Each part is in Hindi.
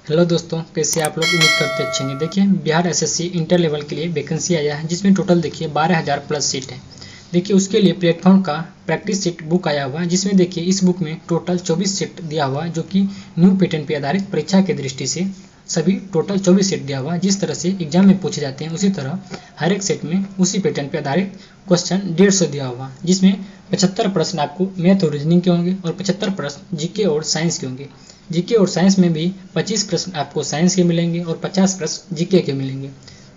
हेलो दोस्तों, कैसे आप लोग? उम्मीद करते अच्छे हैं। देखिए, बिहार एसएससी इंटर लेवल के लिए वैकेंसी आया है, जिसमें टोटल देखिए 12,000 प्लस सीट है। देखिए, उसके लिए प्लेटफॉर्म का प्रैक्टिस सीट बुक आया हुआ है, जिसमें देखिए इस बुक में टोटल 24 सीट दिया हुआ है, जो कि न्यू पैटर्न पर आधारित परीक्षा की दृष्टि से सभी टोटल 24 सेट दिया हुआ है। जिस तरह से एग्जाम में पूछे जाते हैं, उसी तरह हर एक सेट में उसी पैटर्न पर आधारित क्वेश्चन 150 दिया हुआ, जिसमें 75 प्रश्न आपको मैथ और रीजनिंग के होंगे और 75 प्रश्न जीके और साइंस के होंगे। जीके और साइंस में भी 25 प्रश्न आपको साइंस के मिलेंगे और 50 प्रश्न जीके के मिलेंगे।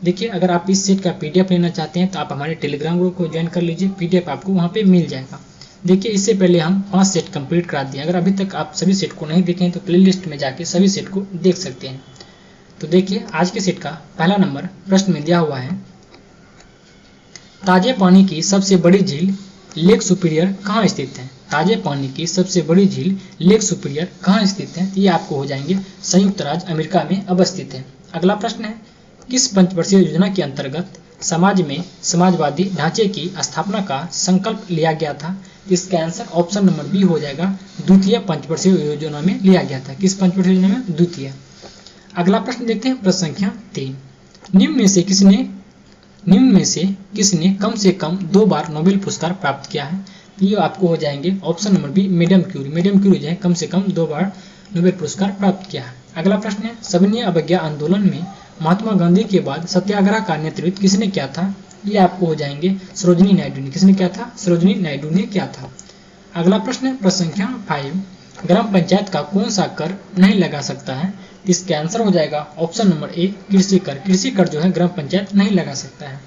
देखिए, अगर आप इस सेट का पीडीएफ लेना चाहते हैं तो आप हमारे टेलीग्राम ग्रुप को ज्वाइन कर लीजिए, पीडीएफ आपको वहाँ पे मिल जाएगा। देखिए, इससे पहले हम 5 सेट कंप्लीट करा दिए। अगर अभी तक आप सभी सेट को नहीं देखें तो प्लेलिस्ट में जाके सभी सेट को देख सकते हैं। तो देखिए, आज के सेट का पहला नंबर प्रश्न में दिया हुआ है, ताजे पानी की सबसे बड़ी झील लेक सुपीरियर कहाँ स्थित है? ताजे पानी की सबसे बड़ी झील लेक सुपीरियर कहाँ स्थित है? ये आपको हो जाएंगे संयुक्त राज्य अमेरिका में अवस्थित है। अगला प्रश्न है, किस पंचवर्षीय योजना के अंतर्गत समाज में समाजवादी ढांचे की स्थापना का संकल्प लिया गया था? इसका आंसर ऑप्शन नंबर बी हो जाएगा, द्वितीय पंचवर्षीय योजना में लिया गया था। किस पंचवर्षीय योजना में? द्वितीय। अगला प्रश्न देखते हैं, प्रश्न संख्या 3, निम्न में से किसने कम से कम 2 बार नोबेल पुरस्कार प्राप्त किया है? ये आपको हो जाएंगे option number B, madam Curie. Madam Curie जो है कम से कम 2 बार नोबेल पुरस्कार प्राप्त किया है। अगला प्रश्न है, सविनय अवज्ञा आंदोलन में महात्मा गांधी के बाद सत्याग्रह का नेतृत्व किसने किया था? ये आपको हो जाएंगे सरोजिनी नायडू ने। किसने किया था? सरोजिनी नायडू ने किया था। अगला प्रश्न है, प्रश्न संख्या 5, ग्राम पंचायत का कौन सा कर नहीं लगा सकता है? इसका आंसर हो जाएगा ऑप्शन नंबर ए, कृषि कर। कृषि कर जो है ग्राम पंचायत नहीं लगा सकता है।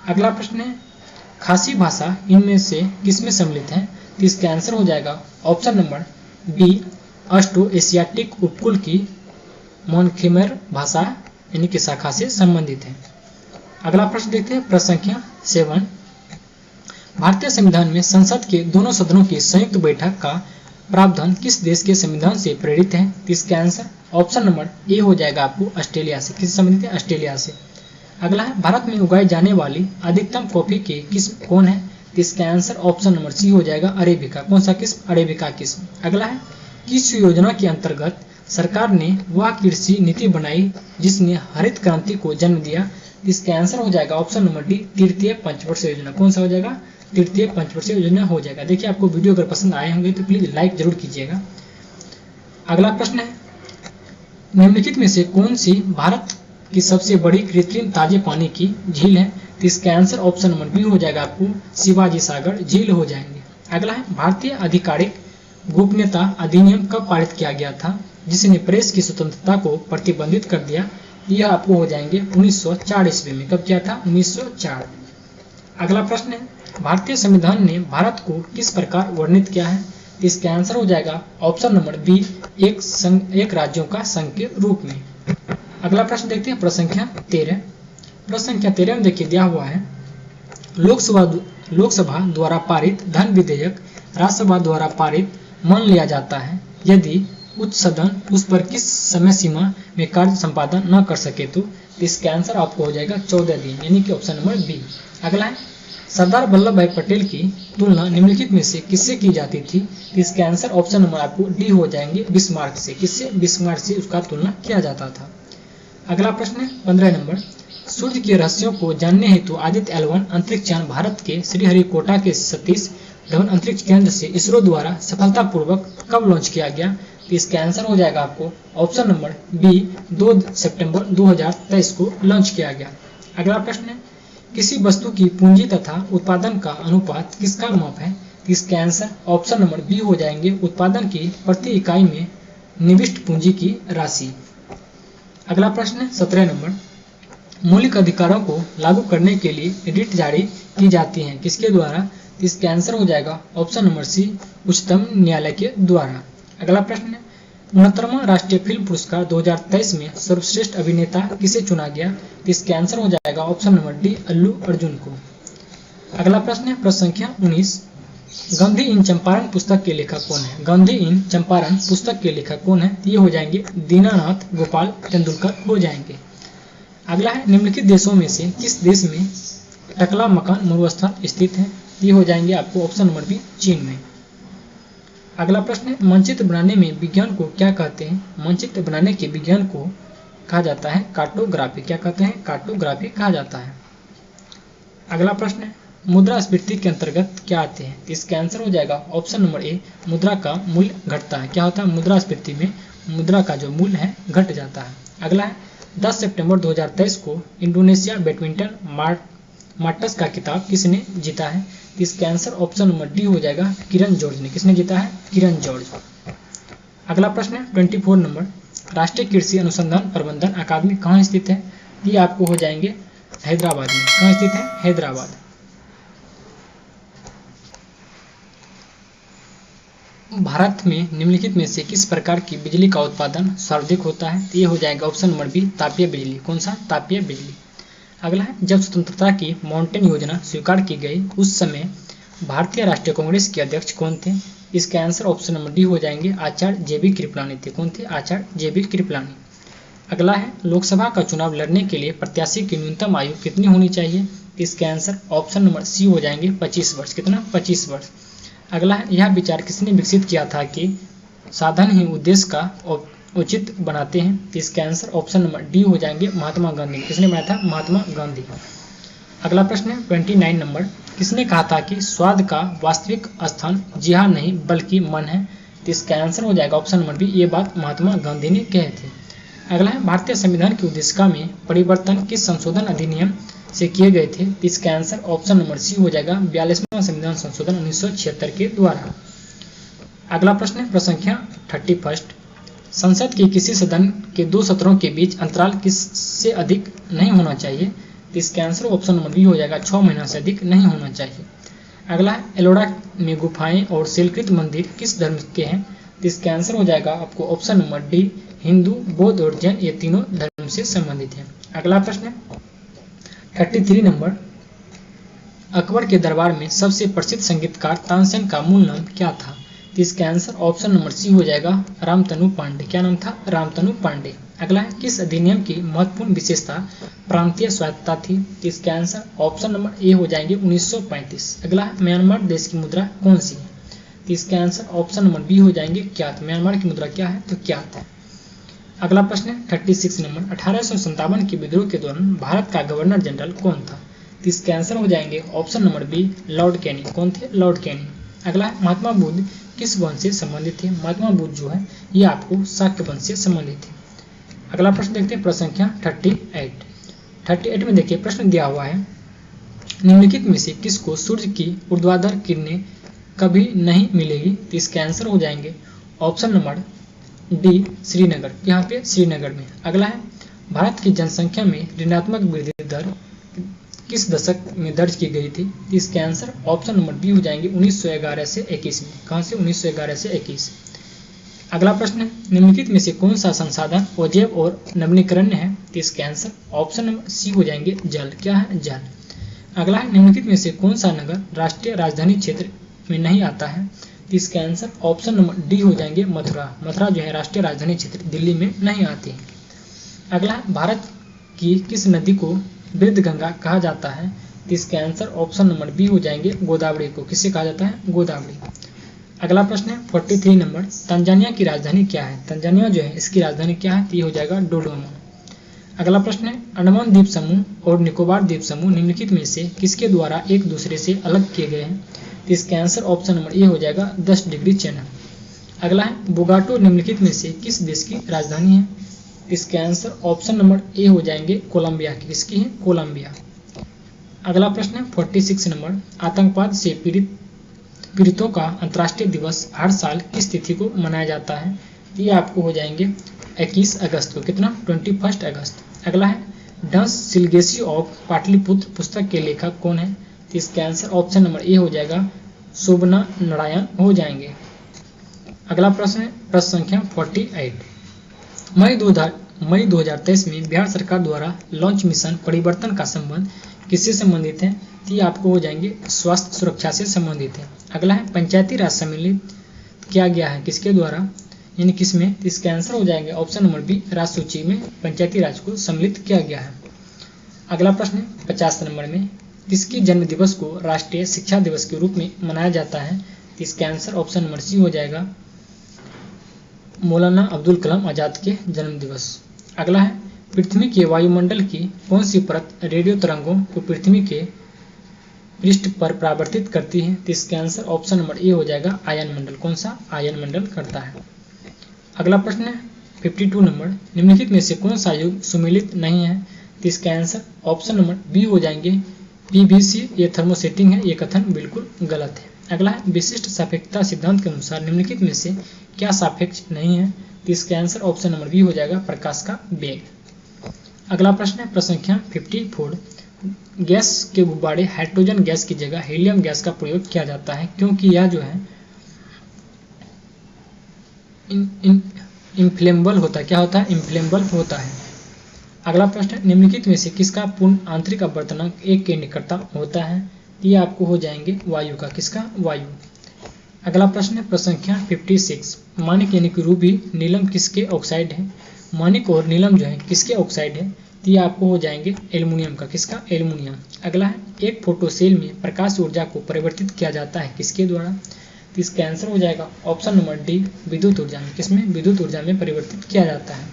अगला प्रश्न है, खासी भाषा इनमें से किसमें सम्मिलित है? इसका आंसर हो जाएगा option number B, Austro Asiatic उपकूल की मोनखेमर भाषा यानी कि शाखा से संबंधित है। अगला प्रश्न देखते हैं, प्रश्न संख्या 7, भारतीय संविधान में संसद के दोनों सदनों की संयुक्त बैठक का प्रावधान किस देश के संविधान से प्रेरित है? इसका आंसर ऑप्शन नंबर ए हो जाएगा आपको ऑस्ट्रेलिया से। किससे संबंधित है? ऑस्ट्रेलिया से। अगला है, भारत में उगाई जाने वाली अधिकतम कॉफी के किस्म कौन है? इसका आंसर ऑप्शन नंबर सी हो जाएगा अरेबिका। कौन सा किस्म? अरेबिका किस्म। अगला है, किस योजना के अंतर्गत सरकार ने वह कृषि नीति बनाई जिसने हरित क्रांति को जन्म दिया? इसका आंसर हो जाएगा ऑप्शन नंबर डी, तृतीय पंचवर्षीय योजना। कौन सा हो जाएगा? तृतीय पंचवर्षीय योजना हो जाएगा। देखिए, आपको वीडियो अगर पसंद आए होंगे तो प्लीज लाइक जरूर कीजिएगा। अगला प्रश्न है, निम्नलिखित में से कौन सी भारत की सबसे बड़ी कृत्रिम ताजे पानी की झील है? तो इसका आंसर ऑप्शन नंबर बी हो जाएगा आपको शिवाजी सागर झील हो जाएंगे। अगला है, भारतीय आधिकारिक गोपनीयता अधिनियम कब पारित किया गया था जिसने प्रेस की स्वतंत्रता को प्रतिबंधित कर दिया? यह आपको हो जाएंगे 1904 ईस्वी में। कब किया था? 1904। अगला प्रश्न है, भारतीय संविधान ने भारत को किस प्रकार वर्णित किया है? इसका आंसर हो जाएगा ऑप्शन नंबर बी, एक राज्यों का संघ के रूप में। अगला प्रश्न देखते हैं, प्रश्न संख्या 13। प्रश्न संख्या 13 में देखिए दिया हुआ है, लोकसभा द्वारा पारित धन विधेयक राज्यसभा द्वारा पारित मान लिया जाता है यदि उच्च सदन उस पर किस समय सीमा में कार्य संपादन न कर सके तो? इसका आंसर आपको हो जाएगा 14 दिन, यानी कि ऑप्शन नंबर बी। अगला है, सरदार वल्लभ भाई पटेल की तुलना निम्नलिखित में से किससे की जाती थी? इसका आंसर ऑप्शन नंबर आपको डी हो जाएंगे, बिस्मार्क से। किससे? बिस्मार्क से उसका तुलना किया जाता था। अगला प्रश्न है 15 नंबर, सूर्य के रहस्यों को जानने हेतु आदित्य L1 अंतरिक्ष यान भारत के श्रीहरिकोटा के सतीश धवन अंतरिक्ष केंद्र से इसरो द्वारा सफलतापूर्वक कब लॉन्च किया गया? तो इसका आंसर हो जाएगा आपको ऑप्शन नंबर बी, 2 सितंबर 2023 को लॉन्च किया गया। अगला प्रश्न है, किसी वस्तु की पूंजी तथा उत्पादन का अनुपात किसका माप है? इसका आंसर ऑप्शन नंबर बी हो जाएंगे, उत्पादन की प्रति इकाई में निविष्ट पूंजी की राशि। अगला प्रश्न है 17 नंबर, मौलिक अधिकारों को लागू करने के लिए रिट जारी की जाती है किसके द्वारा? इसका आंसर हो जाएगा ऑप्शन नंबर सी, उच्चतम न्यायालय के द्वारा। अगला प्रश्न है, 69वां राष्ट्रीय फिल्म पुरस्कार 2023 में सर्वश्रेष्ठ अभिनेता किसे चुना गया? इसका आंसर हो जाएगा option number D, Allu Arjun को। अगला प्रश्न है, प्रश्न संख्या 19, गांधी इन चंपारण पुस्तक के लेखक कौन है? गांधी इन चंपारण पुस्तक के लेखक कौन है? ये हो जाएंगे दीनानाथ गोपाल तेंदुलकर हो जाएंगे। अगला है, निम्नलिखित देशों में से किस देश में टकला मकान मरुस्थल स्थित है? ये हो जाएंगे आपको ऑप्शन नंबर बी, चीन में। अगला प्रश्न है मानचित्र बनाने में विज्ञान को क्या कहते हैं? मानचित्र बनाने के विज्ञान को कहा जाता है कार्टोग्राफी। क्या कहते हैं? कार्टोग्राफी कहा जाता है। अगला प्रश्न है मुद्रास्फीति के अंतर्गत क्या आते हैं? इसका आंसर हो जाएगा ऑप्शन नंबर ए, मुद्रा का मूल्य घटता है। क्या होता है? मुद्रास्फीति में मुद्रा का जो मूल्य है घट जाता है। अगला है 10 सितंबर 2023 को इंडोनेशिया बैडमिंटन मास्टर्स का खिताब किसने जीता है? इसका आंसर ऑप्शन नंबर डी हो जाएगा किरण जॉर्ज ने। किसने जीता है? किरण जॉर्ज। अगला प्रश्न है 24 नंबर, राष्ट्रीय कृषि अनुसंधान प्रबंधन अकादमी कहाँ स्थित है? ये आपको हो जाएंगे हैदराबाद में। कहाँ स्थित है? हैदराबाद। भारत में निम्नलिखित में से किस प्रकार की बिजली का उत्पादन सर्वाधिक होता है? ये हो जाएगा ऑप्शन नंबर बी, तापीय बिजली। कौन सा? तापीय बिजली। अगला है जब स्वतंत्रता की माउंटेन योजना स्वीकार की गई उस समय भारतीय राष्ट्रीय कांग्रेस के अध्यक्ष कौन थे? इसका आंसर ऑप्शन नंबर डी हो जाएंगे आचार्य JB कृपलानी थे। कौन थे? आचार्य JB कृपलानी। अगला है लोकसभा का चुनाव लड़ने के लिए प्रत्याशी की न्यूनतम आयु कितनी होनी चाहिए? इसका आंसर ऑप्शन नंबर सी हो जाएंगे 25 वर्ष। कितना? 25 वर्ष। अगला है यह विचार किसने विकसित किया था कि साधन ही उद्देश्य का उचित बनाते हैं? इसका आंसर ऑप्शन नंबर डी हो जाएंगे महात्मा गांधी। किसने बनाया था? महात्मा गांधी। अगला प्रश्न है 29 नंबर, किसने कहा था कि स्वाद का वास्तविक स्थान जिहा नहीं बल्कि मन है? इसका आंसर हो जाएगा ऑप्शन नंबर बी, ये बात महात्मा गांधी ने कहे थे। अगला है भारतीय संविधान की उद्देशिका में परिवर्तन किस संशोधन अधिनियम से किए गए थे? इसका आंसर ऑप्शन नंबर सी हो जाएगा 42वां संविधान संशोधन 1976 के द्वारा। अगला प्रश्न है प्रश्न संख्या 31, संसद के किसी सदन के 2 सत्रों के बीच अंतराल किससे अधिक नहीं होना चाहिए? इसका आंसर ऑप्शन नंबर बी हो जाएगा 6 महीना से अधिक नहीं होना चाहिए। अगला है एलोरा में गुफाएं और शिलकृत मंदिर किस धर्म के हैं? इसका आंसर हो जाएगा आपको ऑप्शन नंबर डी, हिंदू, बौद्ध और जैन, ये तीनों धर्म से संबंधित हैं। अगला प्रश्न है 33 नंबर, अकबर के दरबार में सबसे प्रसिद्ध संगीतकार तानसेन का मूल नाम क्या था? इसका आंसर ऑप्शन नंबर सी हो जाएगा रामतनु पांडे। क्या नाम था? रामतनु पांडे। अगला है किस अधिनियम की महत्वपूर्ण विशेषता प्रांतीय स्वायत्तता थी? इसका आंसर ऑप्शन नंबर ए हो जाएंगे 1935। अगला है म्यांमार देश की मुद्रा कौन सी है? इसका आंसर ऑप्शन नंबर बी हो जाएंगे क्यात। म्यांमार की मुद्रा क्या है? तो क्यात है। अगला प्रश्न है 36 नंबर, 1857 के विद्रोह के दौरान भारत का गवर्नर जनरल कौन था? इसका आंसर हो जाएंगे ऑप्शन नंबर बी, लॉर्ड कैनी। कौन थे? लॉर्ड कैनी। अगला है महात्मा बुद्ध किस वंश से संबंधित थे? महात्मा बुद्ध जो है ये आपको शाक्य वंश से संबंधित थे। अगला प्रश्न देखते हैं प्रश्न संख्या 38 में देखिए प्रश्न दिया हुआ है निम्नलिखित में से किसको सूर्य की ऊर्ध्वाधर किरणें कभी नहीं मिलेगी? तो इसके आंसर हो जाएंगे ऑप्शन नंबर डी, श्रीनगर। यहाँ पे श्रीनगर में। अगला है भारत की जनसंख्या में ऋणात्मक वृद्धि दर किस दशक में दर्ज की गई थी? इसके आंसर ऑप्शन नंबर बी हो जाएंगे 1911 से 21 में। कहाँ से? 1911 से 21। अगला प्रश्न है निम्नलिखित में से कौन सा संसाधन अजैव और नवीनीकरणीय है? इसके आंसर ऑप्शन नंबर सी हो जाएंगे जल। क्या है? जल। अगला है निम्नलिखित में से कौन सा नगर राष्ट्रीय राजधानी क्षेत्र में नहीं आता है? इसका आंसर ऑप्शन नंबर डी हो जाएंगे मथुरा। मथुरा जो है राष्ट्रीय राजधानी क्षेत्र दिल्ली में नहीं आती है। अगला है भारत की किस नदी को वृद्ध गंगा कहा जाता है? इसका आंसर ऑप्शन नंबर बी हो जाएंगे गोदावरी को। किससे कहा जाता है? गोदावरी। अगला प्रश्न है 43 नंबर, तंजानिया की राजधानी क्या है? तंजानिया जो है इसकी राजधानी क्या है? ये हो जाएगा डोडोमा। अगला प्रश्न है अंडमान द्वीप समूह और निकोबार द्वीप समूह निम्नलिखित में से किसके द्वारा एक दूसरे से अलग किए गए हैं? इसका आंसर ऑप्शन नंबर ए हो जाएगा 10 डिग्री चैनल। अगला है बोगाटो निम्नलिखित में से किस देश की राजधानी है? इसके आंसर ऑप्शन नंबर ए हो जाएंगे कोलंबिया की। किसकी है? कोलंबिया। अगला प्रश्न है 46 नंबर, आतंकवाद से पीड़ितों का अंतर्राष्ट्रीय दिवस हर साल किस तिथि को मनाया जाता है? ये आपको हो जाएंगे 21 अगस्त को। कितना? 21 अगस्त। अगला है डंस सिलगेसी ऑफ पाटलिपुत्र पुस्तक के लेखक कौन है? इसका आंसर ऑप्शन नंबर ए हो जाएगा शोभना नारायण हो जाएंगे। अगला प्रश्न है प्रश्न संख्या 48, मई 2023 में बिहार सरकार द्वारा लॉन्च मिशन परिवर्तन का संबंध किससे संबंधित है? ये आपको हो जाएंगे स्वास्थ्य सुरक्षा से संबंधित है। अगला है पंचायती राज सम्मिलित किया गया है किसके द्वारा, यानी किसमें? इसका आंसर हो जाएंगे ऑप्शन नंबर बी, राज सूची में पंचायती राज को सम्मिलित किया गया है। अगला प्रश्न 50 नंबर में, किसकी जन्म दिवस को राष्ट्रीय शिक्षा दिवस के रूप में मनाया जाता है? तो इसका आंसर ऑप्शन नंबर सी हो जाएगा मौलाना अब्दुल कलाम आज़ाद के जन्म दिवस। अगला है पृथ्वी के वायुमंडल की कौन सी परत रेडियो तरंगों को पृथ्वी के पृष्ठ पर परावर्तित करती है, तो इसका आंसर ऑप्शन नंबर ए हो जाएगा आयन मंडल। कौन सा? आयन मंडल करता है। अगला प्रश्न है 52 नंबर, निम्नलिखित में से कौन सा युग सुमेलित नहीं है, तो इसका आंसर ऑप्शन नंबर बी हो जाएंगे पीवीसी, ये थर्मोसेटिंग है, ये कथन बिल्कुल गलत है। अगला है विशिष्ट सापेक्षता सिद्धांत के अनुसार निम्नलिखित में से क्या सापेक्ष नहीं है, तो इसका आंसर ऑप्शन नंबर बी हो जाएगा प्रकाश का वेग। अगला प्रश्न है प्रश्न संख्या 54, गैस के गुब्बारे हाइड्रोजन गैस की जगह हीलियम गैस का प्रयोग किया जाता है क्योंकि यह जो है इनफ्लेमेबल होता है। क्या होता है? इनफ्लेमेबल होता है। अगला प्रश्न, निम्नलिखित में से किसका पूर्ण आंतरिक अपवर्तनांक 1 के निकटतम होता है, ये आपको हो जाएंगे वायु का। किसका? वायु। अगला प्रश्न है प्रश्न संख्या 56, माणिक यानी कि रूबी नीलम किसके ऑक्साइड है? माणिक और नीलम जो है किसके ऑक्साइड है, तो ये आपको हो जाएंगे एल्युमिनियम का। किसका? एल्युमिनियम। अगला है एक फोटो सेल में प्रकाश ऊर्जा को परिवर्तित किया जाता है किसके द्वारा, तो इसका आंसर हो जाएगा ऑप्शन नंबर डी विद्युत ऊर्जा में। किसमें? विद्युत ऊर्जा में परिवर्तित किया जाता है।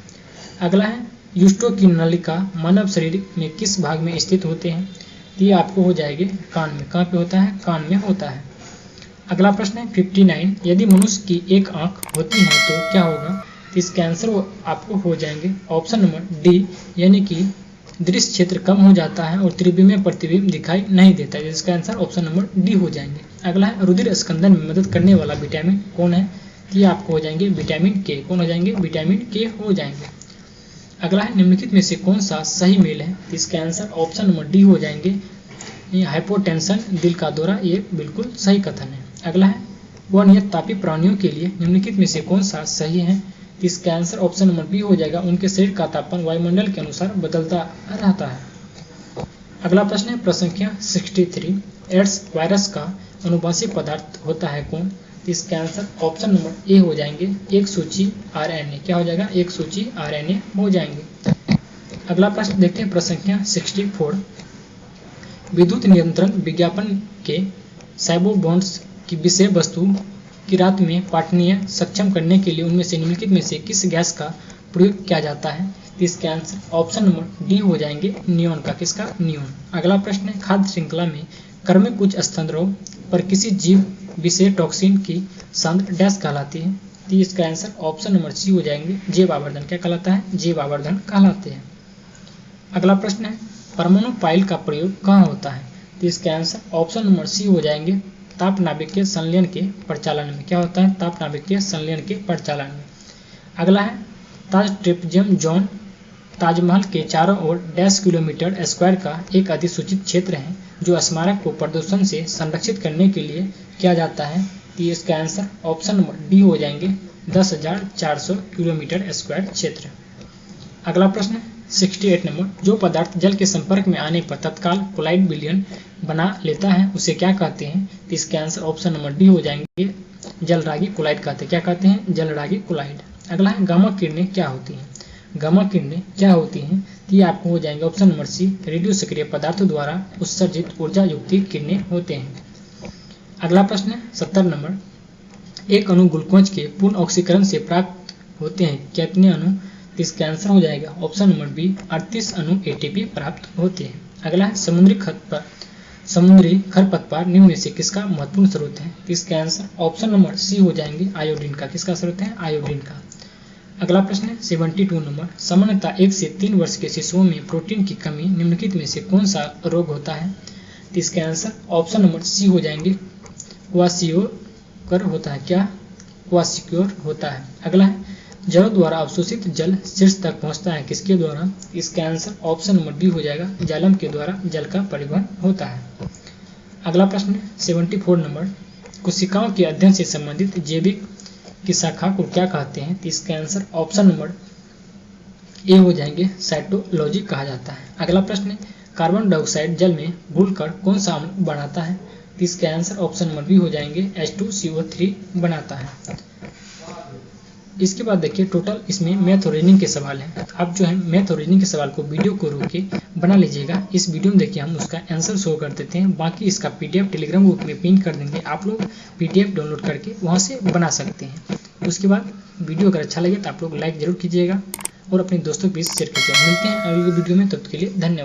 अगला है यूस्टो की नलिका मानव शरीर में किस भाग में स्थित होते हैं, तो ये आपको हो जाएंगे कान में। कहाँ पे होता है? कान में होता है। अगला प्रश्न है 59, यदि मनुष्य की एक आंख होती है तो क्या होगा, तो इसके आंसर आपको हो जाएंगे ऑप्शन नंबर डी, यानी कि दृश्य क्षेत्र कम हो जाता है और त्रिविमीय प्रतिबिंब दिखाई नहीं देता है। इसका आंसर ऑप्शन नंबर डी हो जाएंगे। अगला है रुधिर स्कंदन में मदद करने वाला विटामिन कौन है, तो ये आपको हो जाएंगे विटामिन के। कौन हो जाएंगे? विटामिन के हो जाएंगे। अगला है निम्नलिखित में से कौन सा सही मेल है, तो इसका आंसर ऑप्शन नंबर डी हो जाएंगे हाइपोटेंशन, दिल का दौरा, ये बिल्कुल सही कथन है। अगला है वह नियत तापी प्राणियों के लिए निम्नलिखित में से कौन सा सही है, तो इसका आंसर ऑप्शन नंबर बी हो जाएगा उनके शरीर का तापमान वायुमंडल के अनुसार बदलता रहता है। अगला प्रश्न है प्रश्न संख्या 63, एड्स वायरस का अनुवांशिक पदार्थ होता है कौन, तो इसका आंसर ऑप्शन नंबर ए हो जाएंगे एक सूची आरएनए। क्या हो जाएगा? एक सूची आरएनए हो जाएंगे। अगला प्रश्न देखते हैं प्रश्न संख्या 64, विद्युत नियंत्रण विज्ञापन के साइबो बॉन्ड्स की विषय वस्तु की रात में पाठनीय सक्षम करने के लिए उनमें से निम्नलिखित में से किस गैस का प्रयोग किया जाता है, तो इसके आंसर ऑप्शन नंबर डी हो जाएंगे नियोन का। किसका? नियोन। अगला प्रश्न है खाद्य श्रृंखला में क्रमिक उच्च स्तरों पर किसी जीव विशेष टॉक्सिन की सांद्रता डैश कहलाती है, तो इसका आंसर ऑप्शन नंबर सी हो जाएंगे जैव आवर्धन। क्या कहलाता है? जैव आवर्धन कहलाते हैं। अगला प्रश्न है परमाणु पाइल का प्रयोग कहाँ होता है, तो इसका आंसर ऑप्शन नंबर सी हो जाएंगे ताप नाभिकीय संलयन के प्रचालन में। क्या होता है? ताप नाभिकीय संलयन के प्रचालन में। अगला है ताज ट्रेपेजियम जोन ताजमहल के चारों ओर 10 किलोमीटर स्क्वायर का एक अधिसूचित क्षेत्र है जो स्मारक को प्रदूषण से संरक्षित करने के लिए किया जाता है, तो इसका आंसर ऑप्शन नंबर डी हो जाएंगे 10,400 किलोमीटर स्क्वायर क्षेत्र। अगला प्रश्न 68 नंबर, जो पदार्थ जल के संपर्क में आने पर तत्काल कोलाइड विलयन बना लेता है उसे क्या कहते हैं, तो इसके आंसर ऑप्शन नंबर डी हो जाएंगे जलरागी कोलाइड कहते हैं। क्या कहते हैं? जलरागी कोलाइड। अगला है गामा किरणें क्या होती हैं, गामा किरणें क्या होती हैं, तो ये आपको हो जाएंगे ऑप्शन नंबर सी रेडियो सक्रिय पदार्थों द्वारा उत्सर्जित ऊर्जा युक्त किरणें होते हैं। अगला प्रश्न है 70 नंबर, एक अणु ग्लूकोज के पूर्ण ऑक्सीकरण से प्राप्त होते हैं कितने अणु, तो इसका आंसर हो जाएगा ऑप्शन नंबर बी 38 अणु एटीपी प्राप्त होते हैं। अगला है समुद्री खरपतवार निम्न में से किसका महत्वपूर्ण स्रोत है, तो इसका आंसर ऑप्शन नंबर सी हो जाएंगे आयोडीन का। किसका स्रोत है? आयोडीन का। अगला प्रश्न है 72 नंबर, सामान्यतः 1 से 3 वर्ष के शिशुओं में प्रोटीन की कमी निम्नलिखित में से कौन सा रोग होता है, तो इसका आंसर ऑप्शन नंबर सी हो जाएंगे क्वाशियोकर होता है। क्या? क्वाशियोर होता है। अगला है जलों द्वारा अवशोषित जल शीर्ष तक पहुंचता है किसके द्वारा, इसका आंसर ऑप्शन नंबर बी हो जाएगा जालम के द्वारा जल का परिवहन होता है। अगला प्रश्न है 74 नंबर, कोशिकाओं के अध्ययन से संबंधित जैविक की शाखा को क्या कहते हैं, तो इसका आंसर ऑप्शन नंबर ए हो जाएंगे साइटोलॉजी कहा जाता है। अगला प्रश्न है कार्बन डाइऑक्साइड जल में घुलकर कौन सा अम्ल बनाता है, तो इसका आंसर ऑप्शन नंबर बी हो जाएंगे H2CO3 बनाता है। इसके बाद देखिए टोटल इसमें मैथ और रीजनिंग के सवाल हैं। आप जो है मैथ और रीजनिंग के सवाल को वीडियो को रोक के बना लीजिएगा। इस वीडियो में देखिए हम उसका आंसर शो कर देते हैं, बाकी इसका PDF टेलीग्राम ग्रुप में पिन कर देंगे, आप लोग PDF डाउनलोड करके वहाँ से बना सकते हैं। उसके बाद वीडियो अगर अच्छा लगे तो आप लोग लाइक जरूर कीजिएगा और अपने दोस्तों के बीच शेयर कीजिएगा। मिलते हैं अगले वीडियो में, तब तक के लिए धन्यवाद।